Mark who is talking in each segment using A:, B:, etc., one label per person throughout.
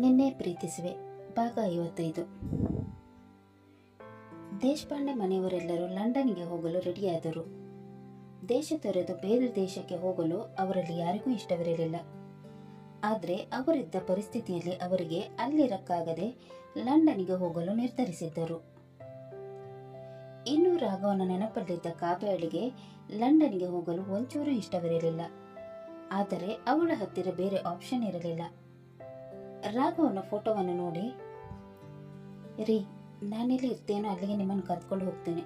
A: ನಿನ್ನೆ ಪ್ರೀತಿಸುವೆ ಭಾಗ 55. ದೇಶಪಾಂಡೆ ಮನೆಯವರೆಲ್ಲರೂ ಲಂಡನ್ಗೆ ಹೋಗಲು ರೆಡಿಯಾದರು. ದೇಶ ತೊರೆದು ಬೇರೆ ದೇಶಕ್ಕೆ ಹೋಗಲು ಅವರಲ್ಲಿ ಯಾರಿಗೂ ಇಷ್ಟವಿರಲಿಲ್ಲ. ಆದರೆ ಅವರಿದ್ದ ಪರಿಸ್ಥಿತಿಯಲ್ಲಿ ಅವರಿಗೆ ಅಲ್ಲಿರಕ್ಕಾಗದೆ ಲಂಡನ್ಗೆ ಹೋಗಲು ನಿರ್ಧರಿಸಿದ್ದರು. ಇನ್ನು ರಾಘವನ ನೆನಪಲ್ಲಿದ್ದ ಕಾವ್ಯಳಿಗೆ ಲಂಡನ್ಗೆ ಹೋಗಲು ಒಂಚೂರು ಇಷ್ಟವಿರಲಿಲ್ಲ. ಆದರೆ ಅವಳ ಹತ್ತಿರ ಬೇರೆ ಆಪ್ಷನ್ ಇರಲಿಲ್ಲ. ರಾಘವನ ಫೋಟೋವನ್ನು ನೋಡಿ, ರೀ, ನಾನೆಲ್ಲಿ ಇರ್ತೇನೋ ಅಲ್ಲಿಗೆ ನಿಮ್ಮನ್ನು ಕರ್ಕೊಂಡು ಹೋಗ್ತೇನೆ.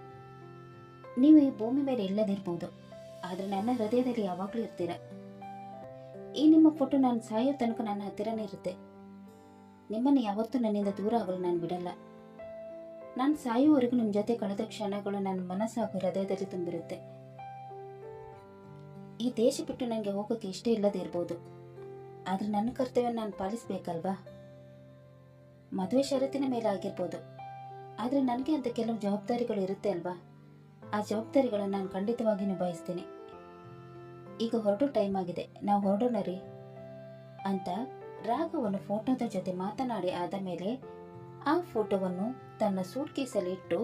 A: ನೀವು ಈ ಭೂಮಿ ಮೇಲೆ ಇಲ್ಲದಿರ್ಬೋದು, ಆದರೆ ನನ್ನ ಹೃದಯದಲ್ಲಿ ಯಾವಾಗಲೂ ಇರ್ತೀರ. ಈ ನಿಮ್ಮ ಫೋಟೋ ನಾನು ಸಾಯೋ ತನಕ ನನ್ನ ಹತ್ತಿರನೇ ಇರುತ್ತೆ. ನಿಮ್ಮನ್ನು ಯಾವತ್ತೂ ನನ್ನಿಂದ ದೂರ ಆಗಲು ನಾನು ಬಿಡಲ್ಲ. ನಾನು ಸಾಯುವವರೆಗೂ ನಿಮ್ಮ ಜೊತೆ ಕಳೆದ ಕ್ಷಣಗಳು ನನ್ನ ಮನಸ್ಸು ಹಾಗೂ ಹೃದಯದಲ್ಲಿ ತುಂಬಿರುತ್ತೆ. ಈ ದೇಶ ಬಿಟ್ಟು ನನಗೆ ಹೋಗೋಕ್ಕೆ ಇಷ್ಟ ಇಲ್ಲದೆ ಇರ್ಬೋದು, ಆದರೆ ನನ್ನ ಕರ್ತವ್ಯ ನಾನು ಪಾಲಿಸಬೇಕಲ್ವಾ? ಮದುವೆ ಷರತ್ತಿನ ಮೇಲೆ ಆಗಿರ್ಬೋದು, ಆದರೆ ನನಗೆ ಅಂತ ಕೆಲವು ಜವಾಬ್ದಾರಿಗಳು ಇರುತ್ತೆ ಅಲ್ವಾ? ಆ ಜವಾಬ್ದಾರಿಗಳನ್ನು ನಾನು ಖಂಡಿತವಾಗಿ ನಿಭಾಯಿಸ್ತೀನಿ. ಈಗ ಹೊರಡೋ ಟೈಮ್ ಆಗಿದೆ, ನಾವು ಹೊರಡೋಣ ರೀ ಅಂತ ರಾಘವನು ಫೋಟೋದ ಜೊತೆ ಮಾತನಾಡಿ ಆದ ಮೇಲೆ ಆ ಫೋಟೋವನ್ನು ತನ್ನ ಸೂಟ್ಕೇಸಲ್ಲಿ ಇಟ್ಟು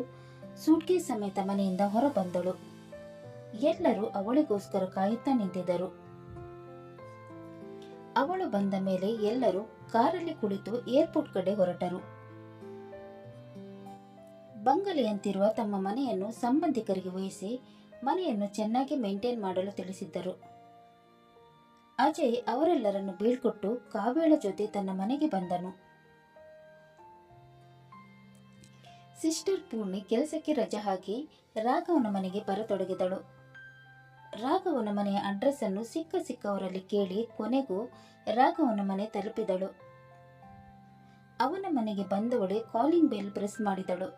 A: ಸೂಟ್ಕೇಸ್ ಸಮೇತ ಮನೆಯಿಂದ ಹೊರ ಬಂದಳು. ಎಲ್ಲರೂ ಅವಳಿಗೋಸ್ಕರ ಕಾಯುತ್ತಾ ನಿಂತಿದ್ದರು. ಅವಳು ಬಂದ ಮೇಲೆ ಎಲ್ಲರೂ ಕಾರಲ್ಲಿ ಕುಳಿತು ಏರ್ಪೋರ್ಟ್ ಕಡೆ ಹೊರಟರು. ಬಂಗಲೆಯಂತಿರುವ ತಮ್ಮ ಮನೆಯನ್ನು ಸಂಬಂಧಿಕರಿಗೆ ವಹಿಸಿ ಮನೆಯನ್ನು ಚೆನ್ನಾಗಿ ಮೇಂಟೈನ್ ಮಾಡಲು ತಿಳಿಸಿದ್ದರು. ಅಜಯ್ ಅವರೆಲ್ಲರನ್ನು ಬೀಳ್ಕೊಟ್ಟು ಕಾವ್ಯಳ ಜೊತೆ ತನ್ನ ಮನೆಗೆ ಬಂದನು. ಸಿಸ್ಟರ್ ಪೂರ್ಣಿ ಕೆಲಸಕ್ಕೆ ರಜೆ ಹಾಕಿ ರಾಘವನ ಮನೆಗೆ ಬರತೊಡಗಿದಳು. ರಾಘವನ ಮನೆಯ ಅಡ್ರೆಸ್ ಅನ್ನು ಸಿಕ್ಕವರಲ್ಲಿ ಕೇಳಿ ಕೊನೆಗೂ ರಾಘವನ ಮನೆ ತಲುಪಿದಳು. ಅವನ ಮನೆಗೆ ಬಂದವಳೆ ಕಾಲಿಂಗ್ ಬೆಲ್ ಪ್ರೆಸ್ ಮಾಡಿದಳು.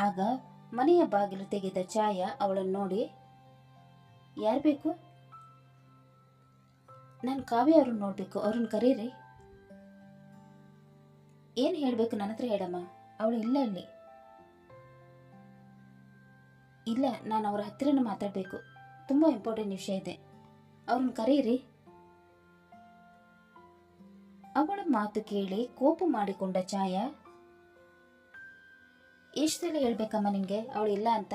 A: ಆಗ ಮನೆಯ ಬಾಗಿಲು ತೆಗೆದ ಛಾಯಾ ಅವಳನ್ನು ನೋಡಿ, ಯಾರು ಬೇಕು? ನಾನು ಕಾವ್ಯ ಅವ್ರನ್ನ ನೋಡ್ಬೇಕು, ಅವ್ರನ್ನ ಕರೀರಿ. ಏನು ಹೇಳಬೇಕು ನನ್ನ ಹತ್ರ ಹೇಳಮ್ಮ. ಅವಳು ಇಲ್ಲ ಇಲ್ಲಿ. ಇಲ್ಲ, ನಾನು ಅವ್ರ ಹತ್ರನೇ ಮಾತಾಡಬೇಕು, ತುಂಬ ಇಂಪಾರ್ಟೆಂಟ್ ವಿಷಯ ಇದೆ, ಅವ್ರನ್ನ ಕರೀರಿ. ಅವಳ ಮಾತು ಕೇಳಿ ಕೋಪ ಮಾಡಿಕೊಂಡ ಛಾಯಾ, ಎಷ್ಟು ಸಲ ಹೇಳ್ಬೇಕಮ್ಮ ನಿನಗೆ ಅವಳು ಇಲ್ಲ ಅಂತ?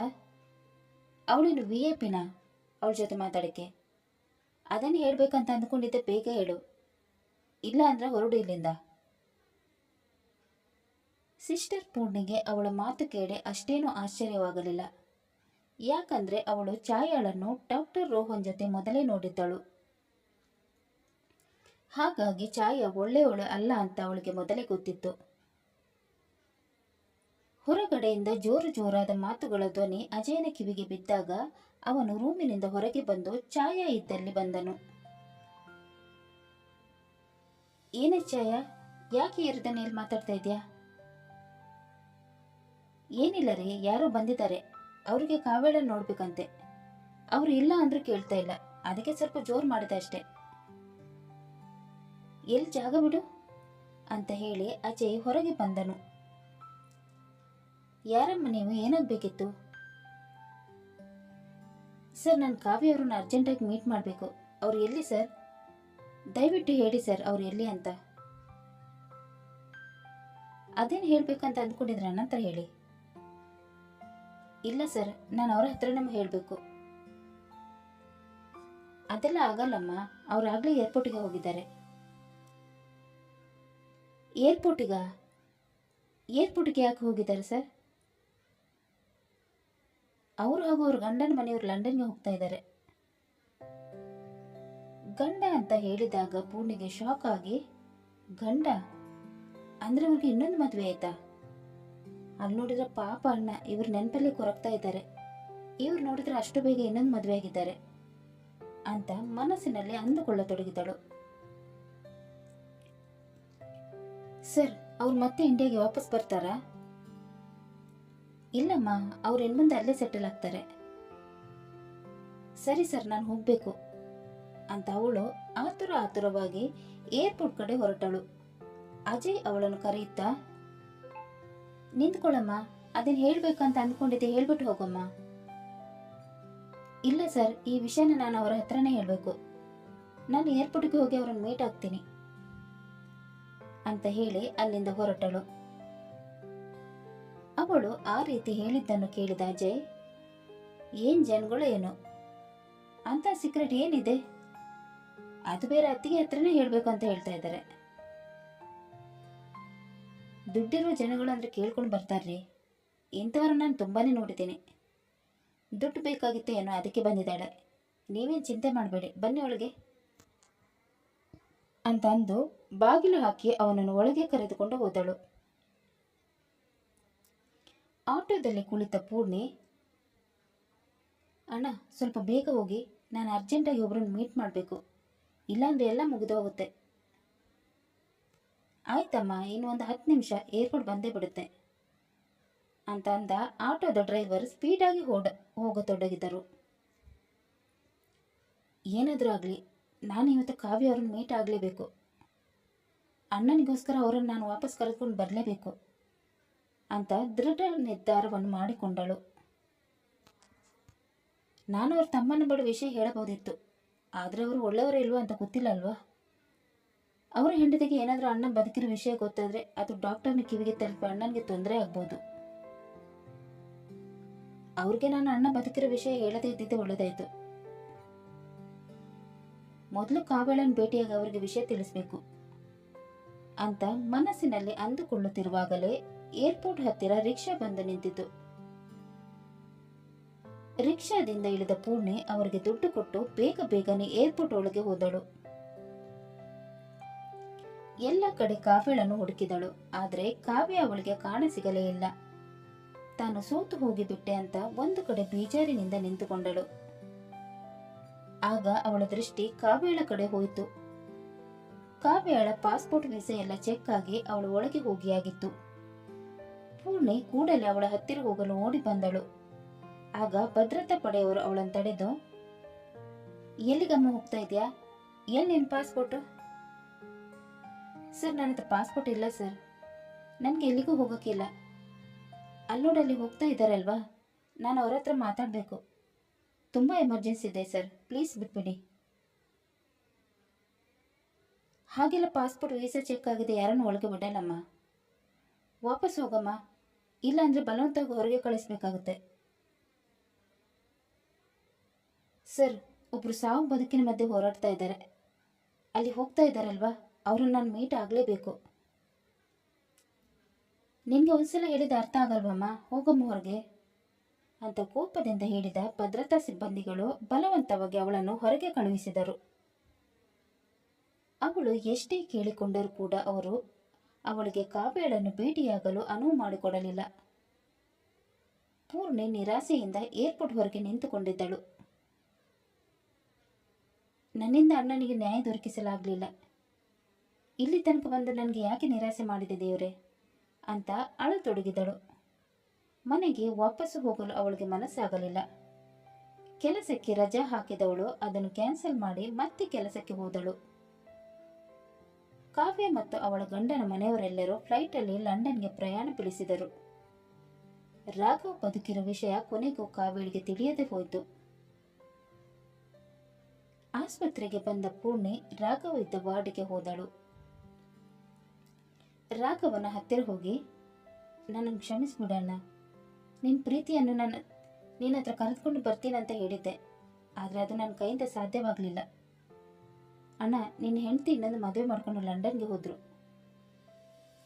A: ಅವಳೇನು VIP-ನ ಅವಳ ಜೊತೆ ಮಾತಾಡೋಕ್ಕೆ? ಅದನ್ನು ಹೇಳ್ಬೇಕಂತ ಅಂದ್ಕೊಂಡಿದ್ದೆ, ಬೇಗ ಹೇಳು, ಇಲ್ಲ ಅಂದ್ರೆ ಹೊರಡು ಇಲ್ಲಿಂದ. ಸಿಸ್ಟರ್ ಪೂರ್ಣಿಗೆ ಅವಳ ಮಾತು ಕೇಳಿ ಅಷ್ಟೇನೂ ಆಶ್ಚರ್ಯವಾಗಲಿಲ್ಲ. ಯಾಕಂದ್ರೆ ಅವಳು ಛಾಯಾಳನ್ನು ಡಾಕ್ಟರ್ ರೋಹನ್ ಜೊತೆ ಮೊದಲೇ ನೋಡಿದ್ದಳು. ಹಾಗಾಗಿ ಛಾಯಾ ಒಳ್ಳೆಯವಳು ಅಲ್ಲ ಅಂತ ಅವಳಿಗೆ ಮೊದಲೇ ಗೊತ್ತಿತ್ತು. ಹೊರಗಡೆಯಿಂದ ಜೋರಾದ ಮಾತುಗಳ ಧ್ವನಿ ಅಜಯನ ಕಿವಿಗೆ ಬಿದ್ದಾಗ ಅವನು ರೂಮಿನಿಂದ ಹೊರಗೆ ಬಂದು ಛಾಯಾ ಇದ್ದಲ್ಲಿ ಬಂದನು. ಏನೇ ಛಾಯಾ, ಯಾಕೆ ಎರದನೇಲಿ ಮಾತಾಡ್ತಾ ಇದ್ಯಾ? ಏನಿಲ್ಲ ರೀ, ಯಾರೋ ಬಂದಿದ್ದಾರೆ, ಅವ್ರಿಗೆ ಕಾವ್ಯಳ ನೋಡ್ಬೇಕಂತೆ. ಅವರು ಇಲ್ಲ ಅಂದ್ರೂ ಕೇಳ್ತಾ ಇಲ್ಲ, ಅದಕ್ಕೆ ಸ್ವಲ್ಪ ಜೋರು ಮಾಡಿದೆ ಅಷ್ಟೆ. ಎಲ್ಲಿ ಜಾಗ ಬಿಡು ಅಂತ ಹೇಳಿ ಅಜಯ್ ಹೊರಗೆ ಬಂದನು. ಯಾರಮ್ಮ ನೀವು, ಏನಾಗಬೇಕಿತ್ತು? ಸರ್, ನಾನು ಕಾವ್ಯ ಅವ್ರನ್ನ ಅರ್ಜೆಂಟಾಗಿ ಮೀಟ್ ಮಾಡಬೇಕು. ಅವ್ರು ಎಲ್ಲಿ ಸರ್? ದಯವಿಟ್ಟು ಹೇಳಿ ಸರ್, ಅವ್ರು ಎಲ್ಲಿ ಅಂತ. ಅದೇನು ಹೇಳ್ಬೇಕಂತ ಅಂದ್ಕೊಂಡಿದ್ರೆ ನನ್ನ ಹತ್ರ ಹೇಳಿ. ಇಲ್ಲ ಸರ್, ನಾನು ಅವ್ರ ಹತ್ರನೇ ಹೇಳಬೇಕು. ಅದೆಲ್ಲ ಆಗಲ್ಲಮ್ಮ, ಅವರಾಗಲೇ ಏರ್ಪೋರ್ಟಿಗೆ ಹೋಗಿದ್ದಾರೆ. ಏರ್ಪೋರ್ಟಿಗೆ ಯಾಕೆ ಹೋಗಿದ್ದಾರೆ ಸರ್? ಅವರು ಹಾಗೂ ಅವ್ರ ಗಂಡನ ಮನೆಯವರು ಲಂಡನ್ಗೆ ಹೋಗ್ತಾ ಇದ್ದಾರೆ. ಗಂಡ ಅಂತ ಹೇಳಿದಾಗ ಪೂರ್ಣಿಗೆ ಶಾಕ್ ಆಗಿ, ಗಂಡ ಅಂದ್ರೆ ಅವ್ರಿಗೆ ಇನ್ನೊಂದು ಮದುವೆ ಆಯ್ತಾ? ಅಲ್ಲಿ ನೋಡಿದ್ರೆ ಪಾಪ ಅಣ್ಣ ಇವ್ರ ನೆನಪಲ್ಲಿ ಕೊರಗ್ತಾ ಇದ್ದಾರೆ. ಇವ್ರು ನೋಡಿದ್ರೆ ಅಷ್ಟು ಬೇಗ ಇನ್ನೊಂದು ಮದುವೆ ಆಗಿದ್ದಾರೆ ಅಂತ ಮನಸ್ಸಿನಲ್ಲಿ ಅಂದುಕೊಳ್ಳತೊಡಗಿದಳು. ಸರ್, ಅವ್ರು ಮತ್ತೆ ಇಂಡಿಯಾಗೆ ವಾಪಸ್ ಬರ್ತಾರಾ? ಇಲ್ಲಮ್ಮ, ಅವ್ರು ಇನ್ಮುಂದೆ ಅಲ್ಲೇ ಸೆಟಲ್ ಆಗ್ತಾರೆ. ಸರಿ ಸರ್, ನಾನು ಹೋಗ್ಬೇಕು ಅಂತ ಅವಳು ಆತುರವಾಗಿ ಏರ್ಪೋರ್ಟ್ ಕಡೆ ಹೊರಟಳು. ಅಜಯ್ ಅವಳನ್ನು ಕರೆಯುತ್ತಾ, ನಿಂತ್ಕೊಳ್ಳಮ್ಮ, ಅದನ್ನು ಹೇಳ್ಬೇಕಂತ ಅಂದ್ಕೊಂಡಿದ್ದೆ, ಹೇಳ್ಬಿಟ್ಟು ಹೋಗಮ್ಮ. ಇಲ್ಲ ಸರ್, ಈ ವಿಷಯನ ನಾನು ಅವರ ಹತ್ರನೇ ಹೇಳಬೇಕು. ನಾನು ಏರ್ಪೋರ್ಟ್ಗೆ ಹೋಗಿ ಅವರನ್ನು ಮೀಟ್ ಆಗ್ತೀನಿ. ಅಂತ ಹೇಳಿ ಅಲ್ಲಿಂದ ಹೊರಟಳು. ಅವಳು ಆ ರೀತಿ ಹೇಳಿದ್ದನ್ನು ಕೇಳಿದ ಅಜಯ್, ಏನ್ ಜನಗಳು ಏನು ಅಂತ ಸೀಕ್ರೆಟ್ ಏನಿದೆ, ಅದು ಬೇರೆ ಅತ್ತಿಗೆ ಹತ್ರನೇ ಹೇಳ್ಬೇಕು ಅಂತ ಹೇಳ್ತಾ ಇದ್ದಾರೆ. ದುಡ್ಡಿರೋ ಜನಗಳು ಅಂದ್ರೆ ಕೇಳ್ಕೊಂಡು ಬರ್ತಾರ್ರಿ, ಇಂಥವ್ರನ್ನ ನಾನು ತುಂಬಾನೇ ನೋಡಿದ್ದೀನಿ. ದುಡ್ಡು ಬೇಕಾಗಿತ್ತು ಏನೋ, ಅದಕ್ಕೆ ಬಂದಿದ್ದಾಳೆ. ನೀವೇನು ಚಿಂತೆ ಮಾಡಬೇಡಿ, ಬನ್ನಿ ಒಳಗೆ ಅಂತ ಅಂದು ಬಾಗಿಲು ಹಾಕಿ ಅವನನ್ನು ಒಳಗೆ ಕರೆದುಕೊಂಡು ಹೋದಳು. ಆಟೋದಲ್ಲಿ ಕುಳಿತ ಪೂರ್ಣಿ, ಅಣ್ಣ ಸ್ವಲ್ಪ ಬೇಗ ಹೋಗಿ, ನಾನು ಅರ್ಜೆಂಟಾಗಿ ಒಬ್ಬರನ್ನು ಮೀಟ್ ಮಾಡಬೇಕು, ಇಲ್ಲಾಂದ್ರೆ ಎಲ್ಲ ಮುಗಿದು ಹೋಗುತ್ತೆ. ಆಯ್ತಮ್ಮ, ಇನ್ನು ಒಂದು 10 ನಿಮಿಷ, ಏರ್ಪೋರ್ಟ್ ಬಂದೇ ಬಿಡುತ್ತೆ ಅಂತ ಅಂದ. ಆಟೋದ ಡ್ರೈವರ್ ಸ್ಪೀಡಾಗಿ ಹೋಗತೊಡಗಿದರು. ಏನಾದರೂ ಆಗಲಿ, ನಾನು ಇವತ್ತು ಕಾವ್ಯ ಅವ್ರನ್ನ ಮೀಟ್ ಆಗಲೇಬೇಕು. ಅಣ್ಣನಿಗೋಸ್ಕರ ಅವರನ್ನು ನಾನು ವಾಪಸ್ ಕರೆದುಕೊಂಡು ಬರಲೇಬೇಕು ಅಂತ ದೃಢ ನಿರ್ಧಾರವನ್ನು ಮಾಡಿಕೊಂಡಳು. ನಾನು ಅವ್ರ ತಮ್ಮನ ಬಡ ವಿಷಯ ಹೇಳಬಹುದಿತ್ತು, ಆದರೆ ಅವರು ಒಳ್ಳೆಯವರೇ ಇಲ್ವೋ ಅಂತ ಗೊತ್ತಿಲ್ಲ ಅಲ್ವಾ. ಅವರ ಹೆಂಡತಿಗೆ ಏನಾದರೂ ಅಣ್ಣ ಬದುಕಿರೋ ವಿಷಯ ಗೊತ್ತಾದರೆ ಅದು ಡಾಕ್ಟರ್ನ ಕಿವಿಗೆ ತಲುಪಿ ಅಣ್ಣನಿಗೆ ತೊಂದರೆ ಆಗ್ಬೋದು. ಅವ್ರಿಗೆ ನಾನು ಅಣ್ಣ ಬದುಕಿರೋ ವಿಷಯ ಹೇಳದೇ ಇದ್ದಿದ್ದೆ ಒಳ್ಳೆದಾಯ್ತು. ಮೊದಲು ಕಾವ್ಯಳನ್ನು ಭೇಟಿಯಾಗಿ ಅವರಿಗೆ ವಿಷಯ ತಿಳಿಸ್ಬೇಕು ಅಂತ ಮನಸ್ಸಿನಲ್ಲಿ ಅಂದುಕೊಳ್ಳುತ್ತಿರುವಾಗಲೇ ಏರ್ಪೋರ್ಟ್ ಹತ್ತಿರ ರಿಕ್ಷಾ ಬಂದು ನಿಂತಿತು. ರಿಕ್ಷಾದಿಂದ ಇಳಿದ ಪೂರ್ಣಿ ಅವರಿಗೆ ದುಡ್ಡು ಕೊಟ್ಟು ಬೇಗನೆ ಏರ್ಪೋರ್ಟ್ ಒಳಗೆ ಹೋದಳು. ಎಲ್ಲ ಕಡೆ ಕಾವ್ಯಳನ್ನು ಹುಡುಕಿದಳು, ಆದರೆ ಕಾವ್ಯ ಅವಳಿಗೆ ಕಾಣಸಿಗಲೇ ಇಲ್ಲ. ತಾನು ಸೋತು ಹೋಗಿಬಿಟ್ಟೆ ಅಂತ ಒಂದು ಕಡೆ ಬೇಜಾರಿನಿಂದ ನಿಂತುಕೊಂಡಳು. ಆಗ ಅವಳ ದೃಷ್ಟಿ ಕಾವ್ಯಳ ಕಡೆ ಹೋಯಿತು. ಕಾವ್ಯಳ ಪಾಸ್ಪೋರ್ಟ್ ವೀಸಾ ಎಲ್ಲ ಚೆಕ್ ಆಗಿ ಅವಳು ಒಳಗೆ ಹೋಗಿಯಾಗಿತ್ತು. ಪೂರ್ಣಿ ಕೂಡಲೇ ಅವಳ ಹತ್ತಿರ ಹೋಗಲು ಓಡಿ ಬಂದಳು. ಆಗ ಭದ್ರತಾ ಪಡೆಯವರು ಅವಳನ್ನು ತಡೆದು, ಎಲ್ಲಿಗಮ್ಮ ಹೋಗ್ತಾ ಇದೆಯಾ, ಎಲ್ಲಿ ನಿನ್ನ ಪಾಸ್ಪೋರ್ಟು? ಸರ್, ನನ್ನ ಹತ್ರ ಪಾಸ್ಪೋರ್ಟ್ ಇಲ್ಲ ಸರ್, ನನಗೆ ಎಲ್ಲಿಗೂ ಹೋಗೋಕ್ಕಿಲ್ಲ. ಅಲ್ಲೋಡಲ್ಲಿ ಹೋಗ್ತಾ ಇದ್ದಾರಲ್ವಾ, ನಾನು ಅವ್ರ ಹತ್ರ ಮಾತಾಡಬೇಕು. ತುಂಬ ಎಮರ್ಜೆನ್ಸಿ ಇದೆ ಸರ್, ಪ್ಲೀಸ್ ಬಿಟ್ಬಿಡಿ. ಹಾಗೆಲ್ಲ ಪಾಸ್ಪೋರ್ಟ್ ವೀಸಾ ಚೆಕ್ ಆಗಿದೆ ಯಾರನ್ನು ಒಳಗೆ ಬಿಡಲ್ಲಮ್ಮ. ವಾಪಸ್ ಹೋಗಮ್ಮ, ಇಲ್ಲಾಂದರೆ ಬಲವಂತವಾಗಿ ಹೊರಗೆ ಕಳಿಸ್ಬೇಕಾಗುತ್ತೆ. ಸರ್, ಒಬ್ಬರು ಸಾವು ಬದುಕಿನ ಮಧ್ಯೆ ಹೋರಾಡ್ತಾ ಇದ್ದಾರೆ, ಅಲ್ಲಿ ಹೋಗ್ತಾ ಇದ್ದಾರಲ್ವಾ, ಅವ್ರನ್ನ ನಾನು ಮೀಟ್ ಆಗಲೇಬೇಕು. ನಿನಗೆ ಒಂದ್ಸಲ ಹೇಳಿದ ಅರ್ಥ ಆಗಲ್ವಮ್ಮ, ಹೋಗಮ್ಮ ಹೊರಗೆ ಅಂತ ಕೋಪದಿಂದ ಹೇಳಿದ ಭದ್ರತಾ ಸಿಬ್ಬಂದಿಗಳು ಬಲವಂತವಾಗಿ ಅವಳನ್ನು ಹೊರಗೆ ಕಳುಹಿಸಿದರು. ಅವಳು ಎಷ್ಟೇ ಕೇಳಿಕೊಂಡರೂ ಕೂಡ ಅವರು ಅವಳಿಗೆ ಕಾವ್ಯಳನ್ನು ಭೇಟಿಯಾಗಲು ಅನುವು ಮಾಡಿಕೊಡಲಿಲ್ಲ. ಪೂರ್ಣಿ ನಿರಾಸೆಯಿಂದ ಏರ್ಪೋರ್ಟ್ ಹೊರಗೆ ನಿಂತುಕೊಂಡಿದ್ದಳು. ನನ್ನಿಂದ ಅಣ್ಣನಿಗೆ ನ್ಯಾಯ ದೊರಕಿಸಲಾಗಲಿಲ್ಲ, ಇಲ್ಲಿ ತನಕ ಬಂದು ನನಗೆ ಯಾಕೆ ನಿರಾಸೆ ಮಾಡಿದೆ ದೇವರೇ ಅಂತ ಅಳತೊಡಗಿದಳು. ಮನೆಗೆ ವಾಪಸ್ಸು ಹೋಗಲು ಅವಳಿಗೆ ಮನಸ್ಸಾಗಲಿಲ್ಲ. ಕೆಲಸಕ್ಕೆ ರಜಾ ಹಾಕಿದವಳು ಅದನ್ನು ಕ್ಯಾನ್ಸಲ್ ಮಾಡಿ ಮತ್ತೆ ಕೆಲಸಕ್ಕೆ ಹೋದಳು. ಕಾವ್ಯ ಮತ್ತು ಅವಳ ಗಂಡನ ಮನೆಯವರೆಲ್ಲರೂ ಫ್ಲೈಟಲ್ಲಿ ಲಂಡನ್ಗೆ ಪ್ರಯಾಣ ಬೆಳೆಸಿದರು. ರಾಘವ್ ಬದುಕಿರೋ ವಿಷಯ ಕೊನೆಗೂ ಕಾವ್ಯಳಿಗೆ ತಿಳಿಯದೆ ಹೋಯಿತು. ಆಸ್ಪತ್ರೆಗೆ ಬಂದ ಪೂರ್ಣಿ ರಾಘವ್ ಇದ್ದ ವಾರ್ಡಿಗೆ ಹೋದಳು. ರಾಘವನ ಹತ್ತಿರ ಹೋಗಿ, ನನ್ನನ್ನು ಕ್ಷಮಿಸ್ಬಿಡಣ್ಣ, ನಿನ್ನ ಪ್ರೀತಿಯನ್ನು ನಿನ್ನ ಹತ್ರ ಕರೆದುಕೊಂಡು ಬರ್ತೀನಂತ ಹೇಳಿದ್ದೆ, ಆದರೆ ಅದು ನನ್ನ ಕೈಯಿಂದ ಸಾಧ್ಯವಾಗಲಿಲ್ಲ. ಅಣ್ಣ, ನಿನ್ನ ಹೆಂಡತಿ ಇನ್ನೊಂದು ಮದುವೆ ಮಾಡ್ಕೊಂಡು ಲಂಡನ್ಗೆ ಹೋದರು.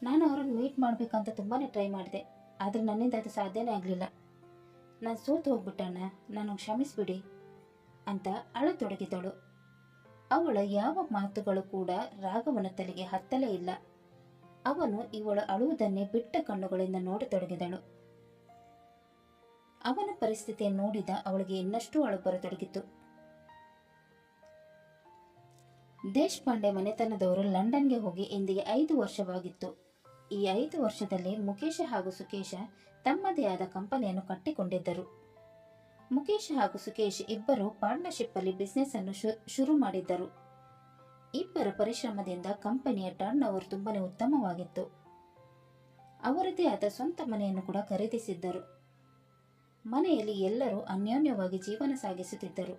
A: ನಾನು ಅವರನ್ನು ಮೀಟ್ ಮಾಡಬೇಕಂತ ತುಂಬಾ ಟ್ರೈ ಮಾಡಿದೆ, ಆದರೆ ನನ್ನಿಂದ ಅದು ಸಾಧ್ಯನೇ ಆಗಲಿಲ್ಲ. ನಾನು ಸೋತು ಹೋಗ್ಬಿಟ್ಟಣ್ಣ, ನಾನು ಕ್ಷಮಿಸ್ಬಿಡಿ ಅಂತ ಅಳತೊಡಗಿದಳು. ಅವಳ ಯಾವ ಮಾತುಗಳು ಕೂಡ ರಾಘವನ ತಲೆಗೆ ಹತ್ತಲೇ ಇಲ್ಲ. ಅವನು ಇವಳು ಅಳುವುದನ್ನೇ ಬಿಟ್ಟ ಕಣ್ಣುಗಳಿಂದ ನೋಡತೊಡಗಿದಳು. ಅವನ ಪರಿಸ್ಥಿತಿಯನ್ನು ನೋಡಿದ ಅವಳಿಗೆ ಇನ್ನಷ್ಟು ಅಳು ಬರತೊಡಗಿತು. ದೇಶಪಾಂಡೆ ಮನೆತನದವರು ಲಂಡನ್ಗೆ ಹೋಗಿ ಇಂದಿಗೆ 5 ವರ್ಷವಾಗಿತ್ತು. ಈ 5 ವರ್ಷದಲ್ಲಿ ಮುಕೇಶ ಹಾಗೂ ಸುಕೇಶ ತಮ್ಮದೇ ಆದ ಕಂಪನಿಯನ್ನು ಕಟ್ಟಿಕೊಂಡಿದ್ದರು. ಮುಕೇಶ್ ಹಾಗೂ ಸುಕೇಶ್ ಇಬ್ಬರು ಪಾರ್ಟ್ನರ್ಶಿಪ್ ಅಲ್ಲಿ ಬಿಸ್ನೆಸ್ ಅನ್ನು ಶುರು ಮಾಡಿದ್ದರು. ಇಬ್ಬರ ಪರಿಶ್ರಮದಿಂದ ಕಂಪನಿಯ ಟರ್ನ್ ಓವರ್ ತುಂಬಾನೇ ಉತ್ತಮವಾಗಿತ್ತು. ಅವರದೇ ಆದ ಸ್ವಂತ ಮನೆಯನ್ನು ಕೂಡ ಖರೀದಿಸಿದ್ದರು. ಮನೆಯಲ್ಲಿ ಎಲ್ಲರೂ ಅನ್ಯೋನ್ಯವಾಗಿ ಜೀವನ ಸಾಗಿಸುತ್ತಿದ್ದರು.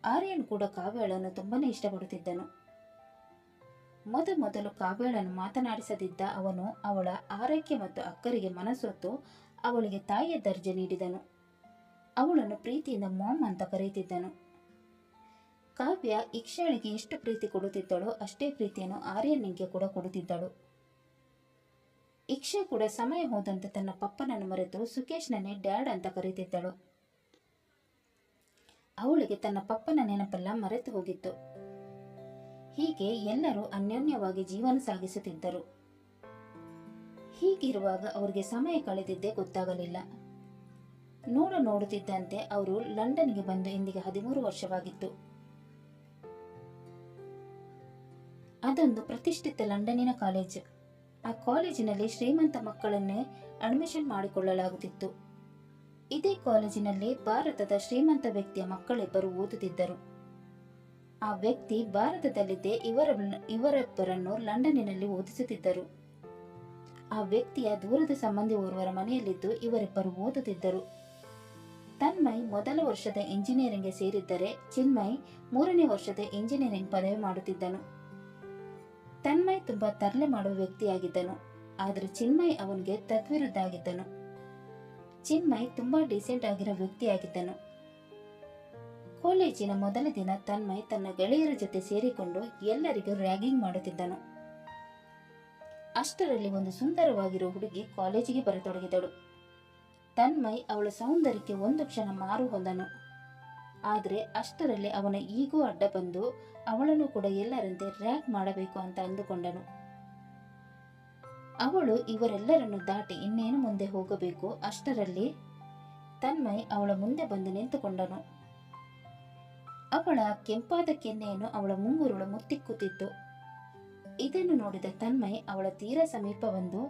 A: ಆರ್ಯನ್ ಕೂಡ ಕಾವ್ಯಳನ್ನು ತುಂಬಾನೇ ಇಷ್ಟಪಡುತ್ತಿದ್ದನು. ಮೊದಲು ಕಾವ್ಯಳನ್ನು ಮಾತನಾಡಿಸದಿದ್ದ ಅವನು ಅವಳ ಆರೈಕೆ ಮತ್ತು ಅಕ್ಕರಿಗೆ ಮನಸೊತ್ತು ಅವಳಿಗೆ ತಾಯಿಯ ದರ್ಜೆ ನೀಡಿದನು. ಅವಳನ್ನು ಪ್ರೀತಿಯಿಂದ ಮಾಮ್ ಅಂತ ಕರೆಯುತ್ತಿದ್ದನು. ಕಾವ್ಯ ಇಕ್ಷಾಳಿಗೆ ಎಷ್ಟು ಪ್ರೀತಿ ಕೊಡುತ್ತಿದ್ದಳೋ ಅಷ್ಟೇ ಪ್ರೀತಿಯನ್ನು ಆರ್ಯನಿಗೆ ಕೂಡ ಕೊಡುತ್ತಿದ್ದಳು. ಇಕ್ಷಾ ಕೂಡ ಸಮಯ ಹೋದಂತೆ ತನ್ನ ಪಪ್ಪನನ್ನು ಮರೆತು ಸುಕೇಶ್ನನ್ನೇ ಡ್ಯಾಡ್ ಅಂತ ಕರೆಯುತ್ತಿದ್ದಳು. ಅವಳಿಗೆ ತನ್ನ ಪಪ್ಪನ ನೆನಪೆಲ್ಲ ಮರೆತು ಹೋಗಿತ್ತು. ಹೀಗೆ ಎಲ್ಲರೂ ಅನ್ಯೋನ್ಯವಾಗಿ ಜೀವನ ಸಾಗಿಸುತ್ತಿದ್ದರು. ಹೀಗಿರುವಾಗ ಅವರಿಗೆ ಸಮಯ ಕಳೆದಿದ್ದೇ ಗೊತ್ತಾಗಲಿಲ್ಲ. ನೋಡುತ್ತಿದ್ದಂತೆ ಅವರು ಲಂಡನ್ಗೆ ಬಂದು ಇಂದಿಗೆ 13 ವರ್ಷವಾಗಿತ್ತು. ಅದೊಂದು ಪ್ರತಿಷ್ಠಿತ ಲಂಡನ್ನಿನ ಕಾಲೇಜು. ಆ ಕಾಲೇಜಿನಲ್ಲಿ ಶ್ರೀಮಂತ ಮಕ್ಕಳನ್ನೇ ಅಡ್ಮಿಷನ್ ಮಾಡಿಕೊಳ್ಳಲಾಗುತ್ತಿತ್ತು. ಇದೇ ಕಾಲೇಜಿನಲ್ಲಿ ಭಾರತದ ಶ್ರೀಮಂತ ವ್ಯಕ್ತಿಯ ಮಕ್ಕಳಿಬ್ಬರು ಓದುತ್ತಿದ್ದರು. ಆ ವ್ಯಕ್ತಿ ಭಾರತದಲ್ಲಿದ್ದೇ ಇವರೊಬ್ಬರನ್ನು ಲಂಡನ್ನಿನಲ್ಲಿ ಓದಿಸುತ್ತಿದ್ದರು. ಆ ವ್ಯಕ್ತಿಯ ದೂರದ ಸಂಬಂಧಿ ಓರ್ವರ ಮನೆಯಲ್ಲಿದ್ದು ಇವರಿಬ್ಬರು ಓದುತ್ತಿದ್ದರು. ತನ್ಮಯ್ ಮೊದಲ ವರ್ಷದ ಇಂಜಿನಿಯರಿಂಗ್ಗೆ ಸೇರಿದ್ದರೆ ಚಿನ್ಮಯ್ 3ನೇ ವರ್ಷದ ಇಂಜಿನಿಯರಿಂಗ್ ಪದವಿ ಮಾಡುತ್ತಿದ್ದನು. ತನ್ಮಯ್ ತುಂಬಾ ತರಲೆ ಮಾಡುವ ವ್ಯಕ್ತಿಯಾಗಿದ್ದನು. ಆದರೆ ಚಿನ್ಮಯ್ ಅವನಿಗೆ ತದ್ವಿರುದ್ಧ ಆಗಿದ್ದನು. ಚಿನ್ಮಯ್ ತುಂಬಾ ಡೀಸೆಂಟ್ ಆಗಿರೋ ವ್ಯಕ್ತಿಯಾಗಿದ್ದನು. ಕಾಲೇಜಿನ ಮೊದಲ ದಿನ ತನ್ಮಯ್ ತನ್ನ ಗೆಳೆಯರ ಜೊತೆ ಸೇರಿಕೊಂಡು ಎಲ್ಲರಿಗೂ ರ್ಯಾಗಿಂಗ್ ಮಾಡುತ್ತಿದ್ದನು. ಅಷ್ಟರಲ್ಲಿ ಒಂದು ಸುಂದರವಾಗಿರೋ ಹುಡುಗಿ ಕಾಲೇಜಿಗೆ ಬರತೊಡಗಿದಳು. ತನ್ಮಯ್ ಅವಳ ಸೌಂದರ್ಯಕ್ಕೆ ಒಂದು ಕ್ಷಣ ಮಾರು ಹೋದನು. ಆದರೆ ಅಷ್ಟರಲ್ಲಿ ಅವನ ಈಗೂ ಅಡ್ಡ ಬಂದು ಅವಳನ್ನು ಕೂಡ ಎಲ್ಲರಂತೆ ರ್ಯಾಗ್ ಮಾಡಬೇಕು ಅಂತ ಅಂದುಕೊಂಡನು. ಅವಳು ಇವರೆಲ್ಲರನ್ನು ದಾಟಿ ಇನ್ನೇನು ಮುಂದೆ ಹೋಗಬೇಕು. ಅಷ್ಟರಲ್ಲಿ ತನ್ಮಯ್ ಅವಳ ಮುಂದೆ ಬಂದು ನಿಂತುಕೊಂಡನು. ಅವಳ ಕೆಂಪಾದ ಕೆನ್ನೆಯನ್ನು ಅವಳ ಮುಂಗುರುಳು ಮುತ್ತಿಕ್ಕುತ್ತಿತ್ತು. ಇದನ್ನು ನೋಡಿದ ತನ್ಮಯ್ ಅವಳ ತೀರಾ ಸಮೀಪ ಬಂದು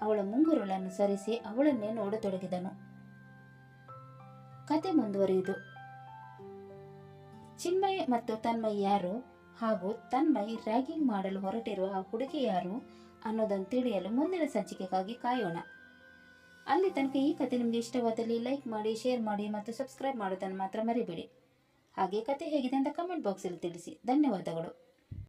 A: ಅವಳ ಮುಂಗುರುಳನ್ನು ಸರಿಸಿ ಅವಳನ್ನೇ ನೋಡತೊಡಗಿದನು. ಕತೆ ಮುಂದುವರಿಯುವುದು. ಚಿನ್ಮಯ್ ಮತ್ತು ತನ್ಮಯ್ ಯಾರು ಹಾಗೂ ತನ್ಮಯ್ ರ್ಯಾಗಿಂಗ್ ಮಾಡಲು ಹೊರಟಿರುವ ಆ ಹುಡುಗಿ ಯಾರು ಅನ್ನೋದನ್ನು ತಿಳಿಯಲು ಮುಂದಿನ ಸಂಚಿಕೆಗಾಗಿ ಕಾಯೋಣ. ಅಲ್ಲಿ ತನಕ ಈ ಕತೆ ನಿಮಗೆ ಇಷ್ಟವಾದಲ್ಲಿ ಲೈಕ್ ಮಾಡಿ, ಶೇರ್ ಮಾಡಿ ಮತ್ತು ಸಬ್ಸ್ಕ್ರೈಬ್ ಮಾಡೋದನ್ನು ಮಾತ್ರ ಮರಿಬೇಡಿ. ಹಾಗೆ ಕತೆ ಹೇಗಿದೆ ಅಂತ ಕಮೆಂಟ್ ಬಾಕ್ಸಲ್ಲಿ ತಿಳಿಸಿ. ಧನ್ಯವಾದಗಳು.